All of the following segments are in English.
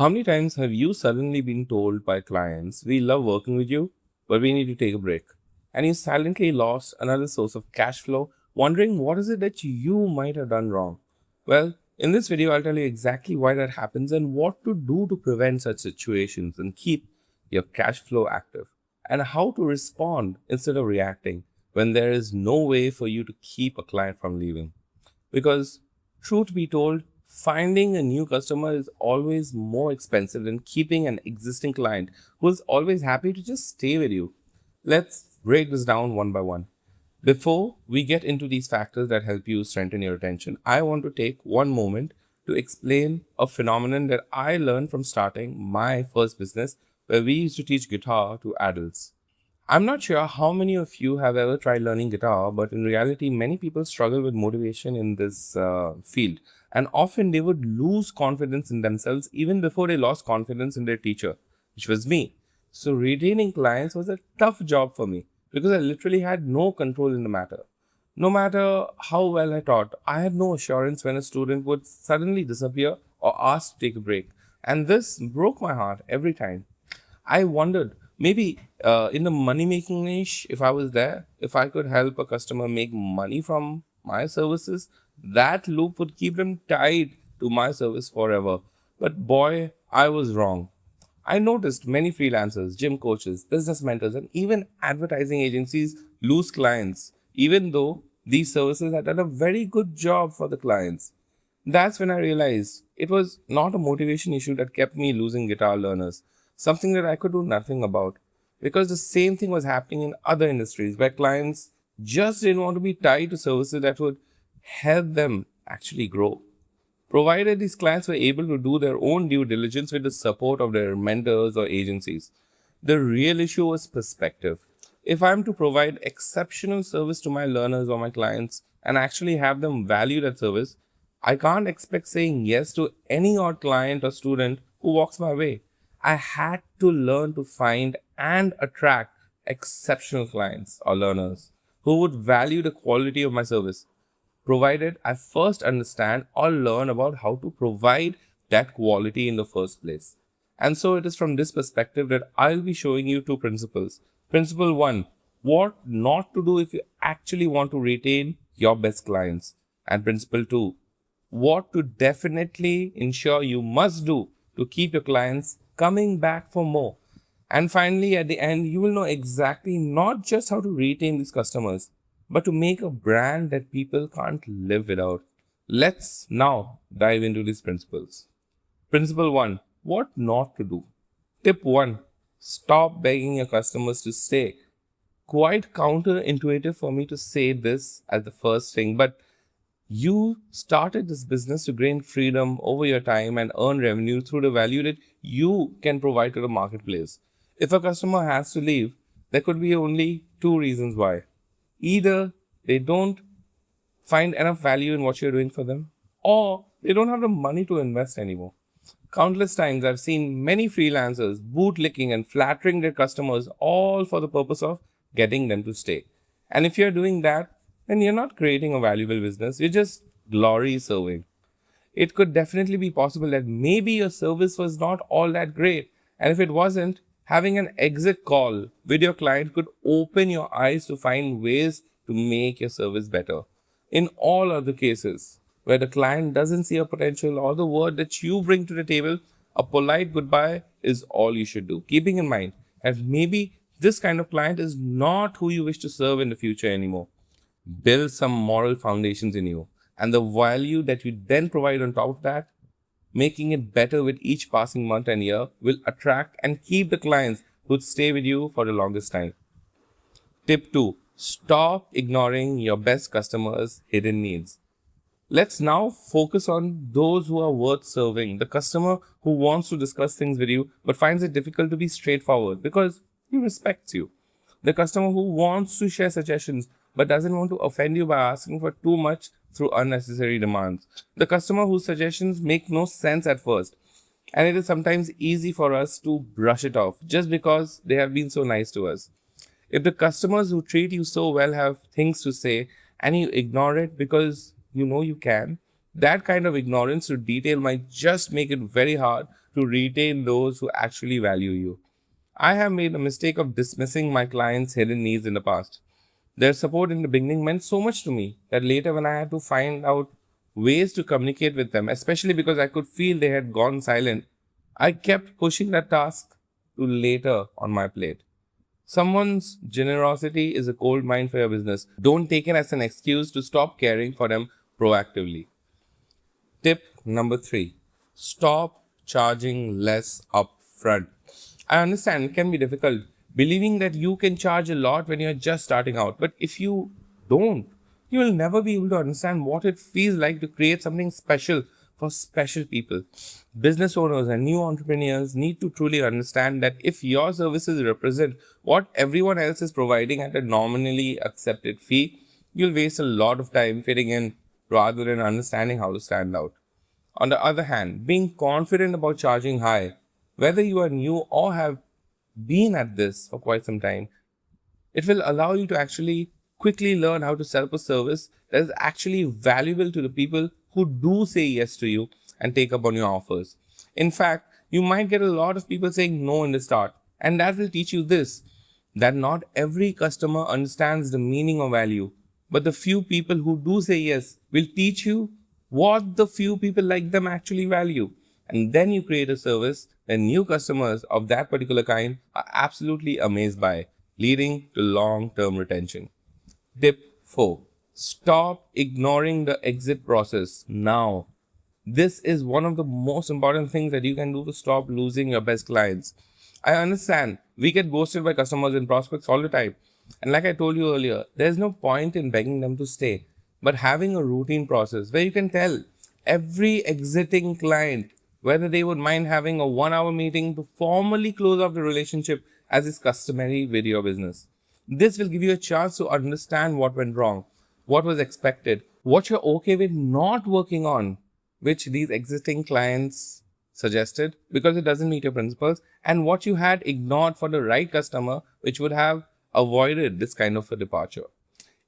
How many times have you suddenly been told by clients, we love working with you, but we need to take a break? And you silently lost another source of cash flow, wondering what is it that you might have done wrong? Well, in this video, I'll tell you exactly why that happens and what to do to prevent such situations and keep your cash flow active, and how to respond instead of reacting when there is no way for you to keep a client from leaving. Because, truth be told, finding a new customer is always more expensive than keeping an existing client who is always happy to just stay with you. Let's break this down one by one. Before we get into these factors that help you strengthen your attention, I want to take one moment to explain a phenomenon that I learned from starting my first business, where we used to teach guitar to adults. I'm not sure how many of you have ever tried learning guitar, but in reality, many people struggle with motivation in this field. And often they would lose confidence in themselves even before they lost confidence in their teacher, which was me. So, retaining clients was a tough job for me because I literally had no control in the matter. No matter how well I taught, I had no assurance when a student would suddenly disappear or ask to take a break. And this broke my heart every time. I wondered maybe in the money making niche, if I was there, if I could help a customer make money from my services, that loop would keep them tied to my service forever. But boy, I was wrong. I noticed many freelancers, gym coaches, business mentors, and even advertising agencies lose clients, even though these services had done a very good job for the clients. That's when I realized it was not a motivation issue that kept me losing guitar learners, something that I could do nothing about. Because the same thing was happening in other industries where clients just didn't want to be tied to services that would help them actually grow. Provided these clients were able to do their own due diligence with the support of their mentors or agencies. The real issue was perspective. If I'm to provide exceptional service to my learners or my clients and actually have them value that service, I can't expect saying yes to any odd client or student who walks my way. I had to learn to find and attract exceptional clients or learners who would value the quality of my service, provided I first understand or learn about how to provide that quality in the first place. And so it is from this perspective that I'll be showing you two principles. Principle one, what not to do if you actually want to retain your best clients. And principle two, what to definitely ensure you must do to keep your clients coming back for more. And finally, at the end, you will know exactly not just how to retain these customers, but to make a brand that people can't live without. Let's now dive into these principles. Principle 1, what not to do. Tip 1, stop begging your customers to stay. Quite counterintuitive for me to say this as the first thing, but you started this business to gain freedom over your time and earn revenue through the value that you can provide to the marketplace. If a customer has to leave, there could be only two reasons why. Either they don't find enough value in what you're doing for them, or they don't have the money to invest anymore. Countless times I've seen many freelancers bootlicking and flattering their customers all for the purpose of getting them to stay. And if you're doing that, then you're not creating a valuable business, you're just glory serving. It could definitely be possible that maybe your service was not all that great. And if it wasn't, having an exit call with your client could open your eyes to find ways to make your service better. In all other cases, where the client doesn't see a potential or the word that you bring to the table, a polite goodbye is all you should do. Keeping in mind that maybe this kind of client is not who you wish to serve in the future anymore. Build some moral foundations in you, and the value that you then provide on top of that, making it better with each passing month and year, will attract and keep the clients who would stay with you for the longest time. Tip 2, stop ignoring your best customers' hidden needs. Let's now focus on those who are worth serving. The customer who wants to discuss things with you but finds it difficult to be straightforward because he respects you. The customer who wants to share suggestions but doesn't want to offend you by asking for too much through unnecessary demands. The customer whose suggestions make no sense at first, and it is sometimes easy for us to brush it off just because they have been so nice to us. If the customers who treat you so well have things to say and you ignore it because you know you can, that kind of ignorance to detail might just make it very hard to retain those who actually value you. I have made a mistake of dismissing my clients' hidden needs in the past. Their support in the beginning meant so much to me that later, when I had to find out ways to communicate with them, especially because I could feel they had gone silent, I kept pushing that task to later on my plate. Someone's generosity is a gold mine for your business. Don't take it as an excuse to stop caring for them proactively. Tip number 3, stop charging less upfront. I understand it can be difficult believing that you can charge a lot when you're just starting out, but if you don't, you will never be able to understand what it feels like to create something special for special people. Business owners and new entrepreneurs need to truly understand that if your services represent what everyone else is providing at a nominally accepted fee, you'll waste a lot of time fitting in rather than understanding how to stand out. On the other hand, being confident about charging high, whether you are new or have been at this for quite some time, it will allow you to actually quickly learn how to sell a service that is actually valuable to the people who do say yes to you and take up on your offers. In fact, you might get a lot of people saying no in the start, and that will teach you this, that not every customer understands the meaning of value, but the few people who do say yes will teach you what the few people like them actually value. And then you create a service that new customers of that particular kind are absolutely amazed by, leading to long term retention. Tip 4, stop ignoring the exit process now. This is one of the most important things that you can do to stop losing your best clients. I understand we get ghosted by customers and prospects all the time. And like I told you earlier, there's no point in begging them to stay. But having a routine process where you can tell every exiting client whether they would mind having a 1 hour meeting to formally close off the relationship as is customary with your business. This will give you a chance to understand what went wrong, what was expected, what you're okay with not working on, which these existing clients suggested because it doesn't meet your principles, and what you had ignored for the right customer, which would have avoided this kind of a departure.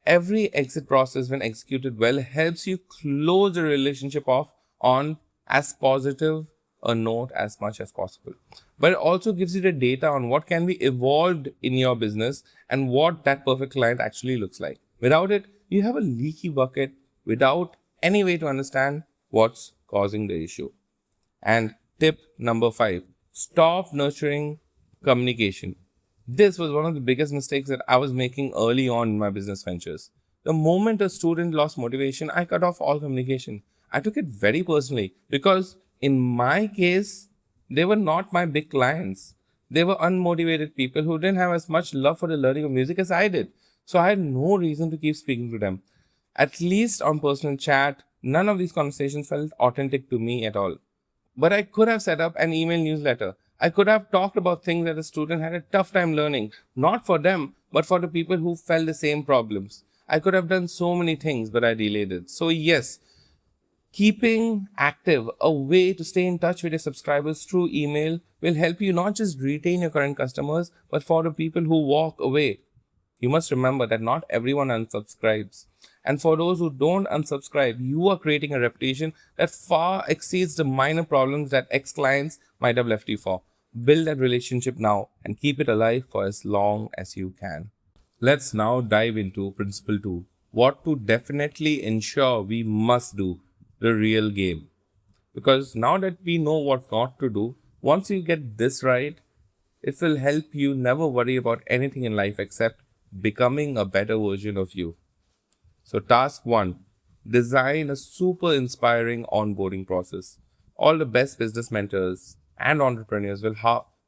Every exit process, when executed well, helps you close the relationship off on as positive a note as much as possible. But it also gives you the data on what can be evolved in your business and what that perfect client actually looks like. Without it, you have a leaky bucket without any way to understand what's causing the issue. And tip number 5, stop nurturing communication. This was one of the biggest mistakes that I was making early on in my business ventures. The moment a student lost motivation, I cut off all communication. I took it very personally because in my case, they were not my big clients. They were unmotivated people who didn't have as much love for the learning of music as I did. So I had no reason to keep speaking to them. At least on personal chat, none of these conversations felt authentic to me at all. But I could have set up an email newsletter. I could have talked about things that the student had a tough time learning, not for them, but for the people who felt the same problems. I could have done so many things, but I delayed it. So, yes, keeping active, a way to stay in touch with your subscribers through email, will help you not just retain your current customers, but for the people who walk away. You must remember that not everyone unsubscribes. And for those who don't unsubscribe, you are creating a reputation that far exceeds the minor problems that ex-clients might have left you for. Build that relationship now and keep it alive for as long as you can. Let's now dive into principle 2. What to definitely ensure we must do, the real game. Because now that we know what not to do, once you get this right, it will help you never worry about anything in life except becoming a better version of you. So task 1, design a super inspiring onboarding process. All the best business mentors and entrepreneurs will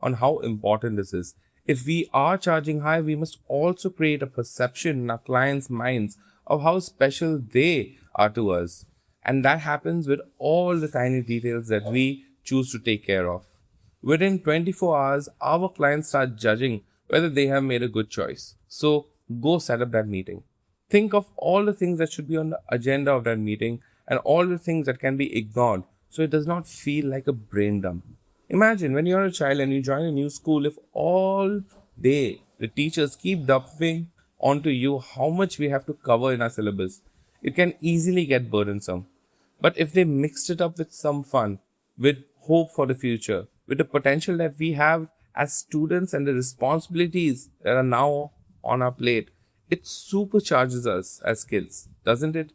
on how important this is. If we are charging high, we must also create a perception in our clients' minds of how special they are to us. And that happens with all the tiny details that we choose to take care of. Within 24 hours, our clients start judging whether they have made a good choice. So go set up that meeting. Think of all the things that should be on the agenda of that meeting and all the things that can be ignored so it does not feel like a brain dump. Imagine when you're a child and you join a new school, if all day the teachers keep dumping onto you how much we have to cover in our syllabus, it can easily get burdensome. But if they mixed it up with some fun, with hope for the future, with the potential that we have as students and the responsibilities that are now on our plate, it supercharges us as skills, doesn't it?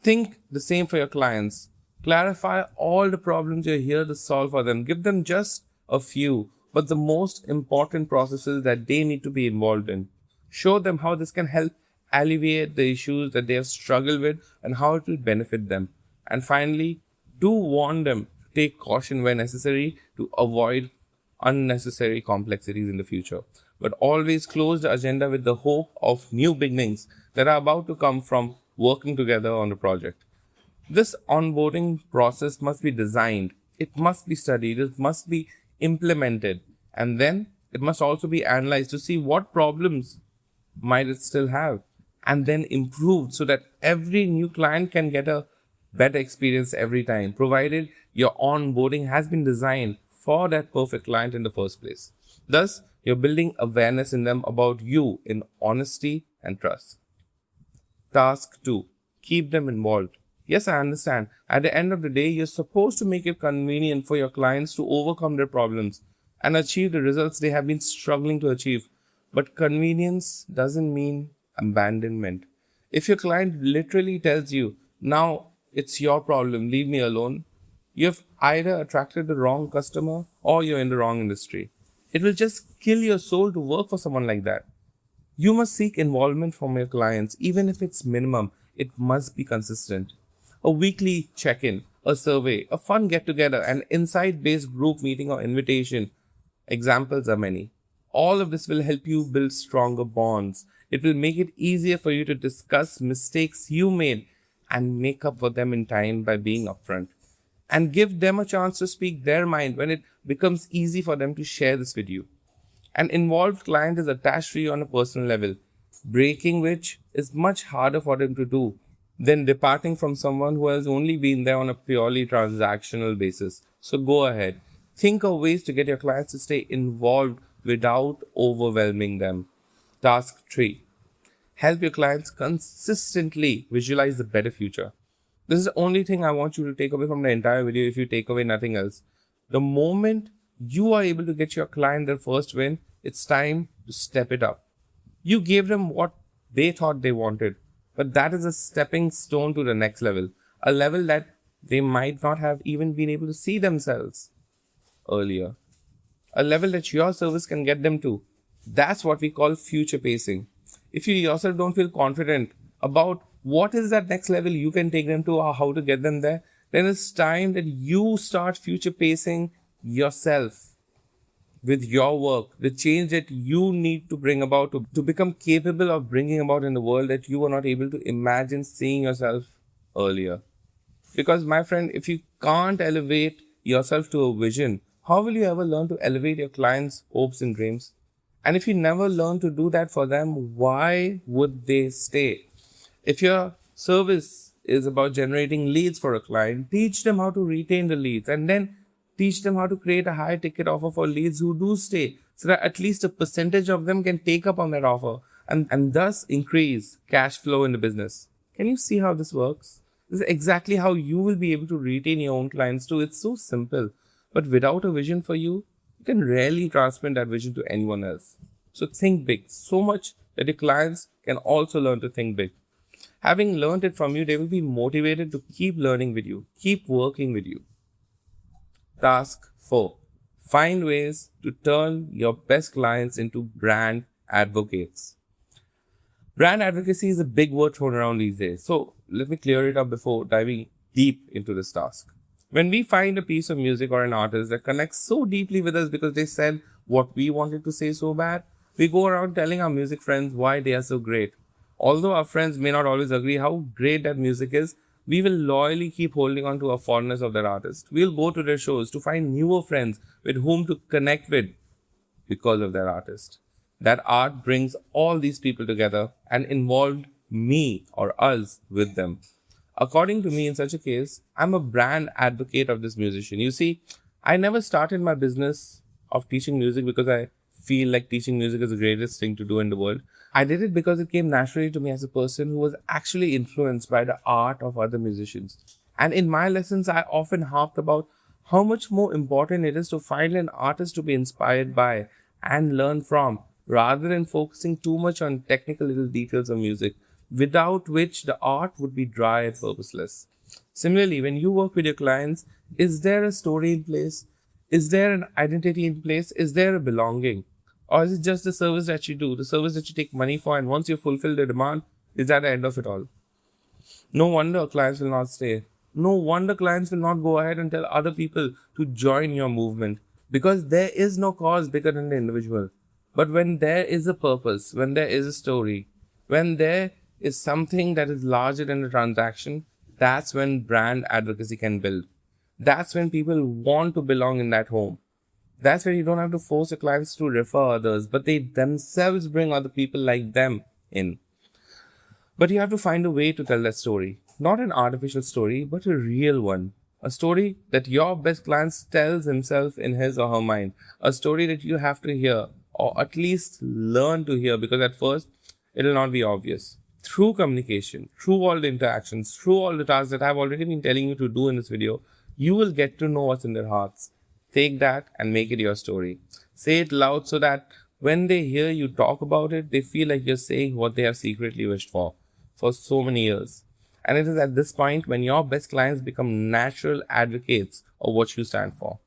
Think the same for your clients. Clarify all the problems you're here to solve for them. Give them just a few, but the most important processes that they need to be involved in. Show them how this can help alleviate the issues that they have struggled with and how it will benefit them. And finally, do warn them to take caution where necessary to avoid unnecessary complexities in the future. But always close the agenda with the hope of new beginnings that are about to come from working together on the project. This onboarding process must be designed, it must be studied, it must be implemented, and then it must also be analyzed to see what problems might it still have, and then improved so that every new client can get a better experience every time, provided your onboarding has been designed for that perfect client in the first place. Thus, you're building awareness in them about you in honesty and trust. Task 2. Keep them involved. Yes, I understand. At the end of the day, you're supposed to make it convenient for your clients to overcome their problems and achieve the results they have been struggling to achieve. But convenience doesn't mean abandonment. If your client literally tells you, now it's your problem, leave me alone, you've either attracted the wrong customer or you're in the wrong industry. It will just kill your soul to work for someone like that. You must seek involvement from your clients, even if it's minimum. It must be consistent. A weekly check-in, a survey, a fun get-together, an insight-based group meeting or invitation. Examples are many. All of this will help you build stronger bonds. It will make it easier for you to discuss mistakes you made and make up for them in time by being upfront. And give them a chance to speak their mind when it becomes easy for them to share this with you. An involved client is attached to you on a personal level, breaking which is much harder for them to do than departing from someone who has only been there on a purely transactional basis. So go ahead. Think of ways to get your clients to stay involved without overwhelming them. Task 3. Help your clients consistently visualize the better future. This is the only thing I want you to take away from the entire video if you take away nothing else. The moment you are able to get your client their first win, it's time to step it up. You gave them what they thought they wanted, but that is a stepping stone to the next level, a level that they might not have even been able to see themselves earlier, a level that your service can get them to. That's what we call future pacing. If you yourself don't feel confident about what is that next level you can take them to or how to get them there, then it's time that you start future pacing yourself with your work, the change that you need to bring about to become capable of bringing about in the world that you were not able to imagine seeing yourself earlier. Because my friend, if you can't elevate yourself to a vision, how will you ever learn to elevate your clients' hopes and dreams? And if you never learn to do that for them, why would they stay? If your service is about generating leads for a client, teach them how to retain the leads and then teach them how to create a high ticket offer for leads who do stay so that at least a percentage of them can take up on that offer and thus increase cash flow in the business. Can you see how this works? This is exactly how you will be able to retain your own clients too. It's so simple. But without a vision for you, you can rarely transmit that vision to anyone else. So think big, so much that your clients can also learn to think big. Having learned it from you, they will be motivated to keep learning with you, keep working with you. Task 4. Find ways to turn your best clients into brand advocates. Brand advocacy is a big word thrown around these days. So let me clear it up before diving deep into this task. When we find a piece of music or an artist that connects so deeply with us because they said what we wanted to say so bad, we go around telling our music friends why they are so great. Although our friends may not always agree how great that music is, we will loyally keep holding on to our fondness of that artist. We'll go to their shows to find newer friends with whom to connect with because of their artist. That art brings all these people together and involved me or us with them. According to me, in such a case, I'm a brand advocate of this musician. You see, I never started my business of teaching music because I feel like teaching music is the greatest thing to do in the world. I did it because it came naturally to me as a person who was actually influenced by the art of other musicians. And in my lessons, I often harped about how much more important it is to find an artist to be inspired by and learn from, rather than focusing too much on technical little details of music, without which the art would be dry and purposeless. Similarly, when you work with your clients, is there a story in place? Is there an identity in place? Is there a belonging? Or is it just the service that you do, the service that you take money for, and once you fulfill the demand, is that the end of it all? No wonder clients will not stay. No wonder clients will not go ahead and tell other people to join your movement, because there is no cause bigger than the individual. But when there is a purpose, when there is a story, when there is something that is larger than the transaction, that's when brand advocacy can build. That's when people want to belong in that home. That's where you don't have to force your clients to refer others, but they themselves bring other people like them in. But you have to find a way to tell that story. Not an artificial story, but a real one. A story that your best client tells himself in his or her mind. A story that you have to hear, or at least learn to hear, because at first it will not be obvious. Through communication, through all the interactions, through all the tasks that I've already been telling you to do in this video, you will get to know what's in their hearts. Take that and make it your story. Say it loud so that when they hear you talk about it, they feel like you're saying what they have secretly wished for so many years. And it is at this point when your best clients become natural advocates of what you stand for.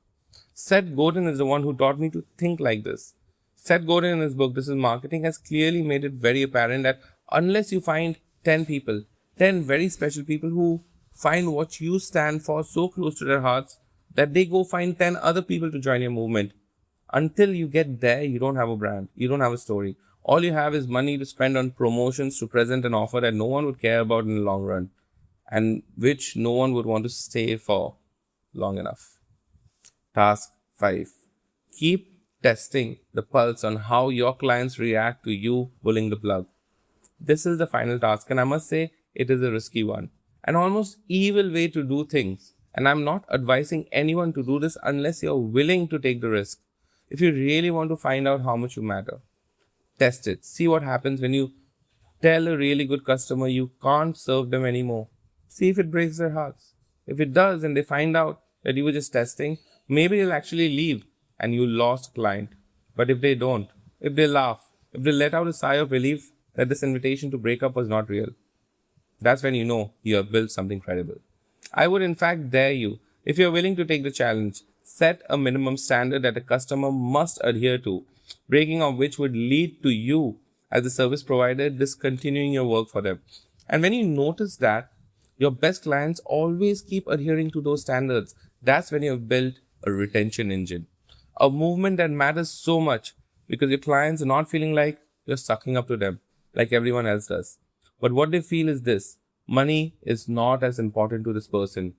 Seth Godin is the one who taught me to think like this. Seth Godin, in his book, This is Marketing, has clearly made it very apparent that unless you find 10 people, 10 very special people who find what you stand for so close to their hearts that they go find 10 other people to join your movement, until you get there, you don't have a brand, you don't have a story. All you have is money to spend on promotions to present an offer that no one would care about in the long run, and which no one would want to stay for long enough. Task 5. Keep testing the pulse on how your clients react to you pulling the plug. This is the final task, and I must say it is a risky one, an almost evil way to do things. And I'm not advising anyone to do this unless you're willing to take the risk. If you really want to find out how much you matter, test it. See what happens when you tell a really good customer you can't serve them anymore. See if it breaks their hearts. If it does and they find out that you were just testing, maybe they'll actually leave and you lost a client. But if they don't, if they laugh, if they let out a sigh of relief that this invitation to break up was not real, that's when you know you have built something credible. I would in fact dare you, if you're willing to take the challenge, set a minimum standard that a customer must adhere to, breaking of which would lead to you as a service provider discontinuing your work for them. And when you notice that your best clients always keep adhering to those standards, that's when you've built a retention engine, a movement that matters so much, because your clients are not feeling like you're sucking up to them like everyone else does. But what they feel is this: money is not as important to this person,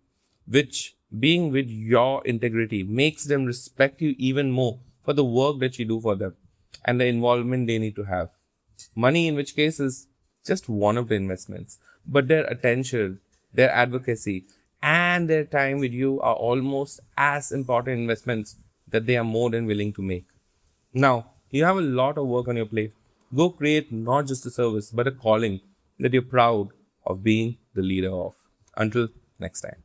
which, being with your integrity, makes them respect you even more for the work that you do for them and the involvement they need to have. Money, in which case, is just one of the investments, but their attention, their advocacy, and their time with you are almost as important investments that they are more than willing to make. Now, you have a lot of work on your plate. Go create not just a service, but a calling that you're proud of being the leader of. Until next time.